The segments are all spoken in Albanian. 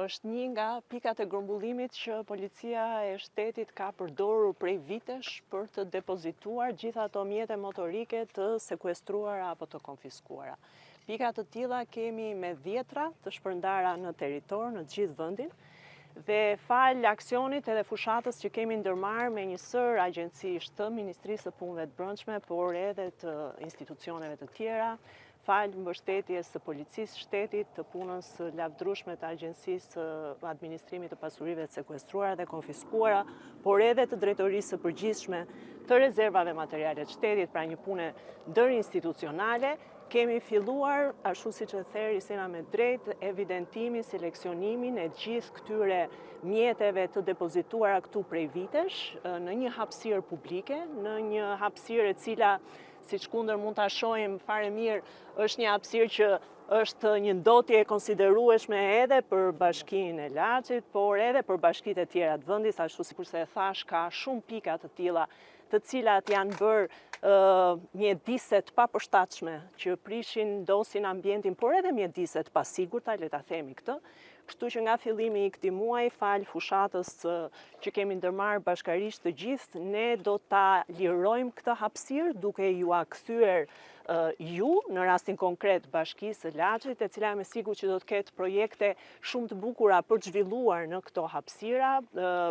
është një nga pikat e grumbullimit që policia e shtetit ka përdorur prej vitesh për të depozituar gjitha ato mjete motorike të sekuestruara apo të konfiskuara. Pika të tilla kemi me dhjetra të shpërndara në territor në gjithë vendin dhe fal aksionit edhe fushatës që kemi ndërmarrë me një sër agjencish të Ministrisë së Punëve të Brendshme, por edhe të institucioneve të tjera, fal mbështetjes së policisë shtetit, të punës lavdrueshme të agjencisë së administrimit të pasurive të sekuestruara dhe konfiskuara, por edhe të drejtorisë së përgjithshme të rezervave materiale të shtetit, pra një punë ndërinstitucionale. Kemi filluar, ashtu siç e the Risena me drejt, evidentimin, seleksionimin e gjithë këtyre mjeteve të depozituara këtu prej vitesh, në një hapësirë publike, në një hapësirë e cila, siç kundër mund ta shohim fare mirë, është një hapësirë që është një ndotje e konsiderueshme edhe për Bashkinë e Laçit, por edhe për bashkitë e tjera të vendit, ashtu sikurse e thash, ka shumë pika të tilla të cilat janë bërë mjedise të papërshtatshme që prishin, ndosin ambientin, por edhe mjedise të pasigurta, le ta themi këtë. Kështu që nga fillimi i këtij muaji, fal fushatës që kemi ndërmarrë bashkarisht të gjithë, ne do ta lirojmë këtë hapësirë duke ju kthyer ju, në rastin konkret Bashkisë së Laçit, e cila me sigurt që do të ketë projekte shumë të bukura për të zhvilluar në këto hapësira,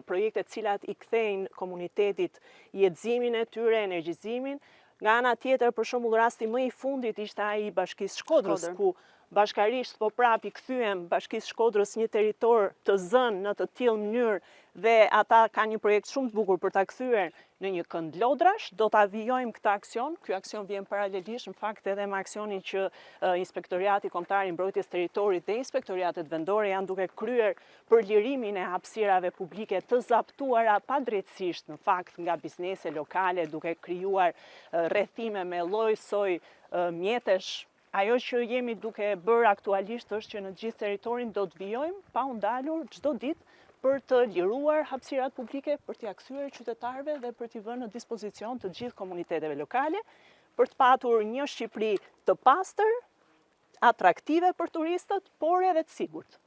projekte të cilat i kthejnë komunitetit jetëzimin e tyre, energjizimin. Nga ana tjetër, për shembull, rasti më i fundit ishte ai i Bashkisë Shkodrës, ku bashkarisht po prap i kthyem Bashkisë Shkodrës një territor të zënë në të tillë mënyrë dhe ata kanë një projekt shumë të bukur për ta kthyer në një kënd lodrash. Do ta vijojmë këtë aksion. Ky aksion vjen paralelisht në fakt edhe me aksionin që Inspektoriati Kombëtar i Mbrojtjes Territorit dhe inspektoriatet vendore janë duke kryer për lirimin e hapësirave publike të zaptuara padrejtësisht në fakt nga biznese lokale, duke krijuar rrethime me lloj-soj mjetesh. Ajo që jemi duke bërë aktualisht është që në gjithë territorin do të vijojmë pa u ndalur çdo ditë për të liruar hapësirat publike, për t'i kthyer qytetarëve dhe për t'i vënë në dispozicion të gjithë komuniteteve lokale, për të patur një Shqipëri të pastër, atraktive për turistët, por edhe të sigurt.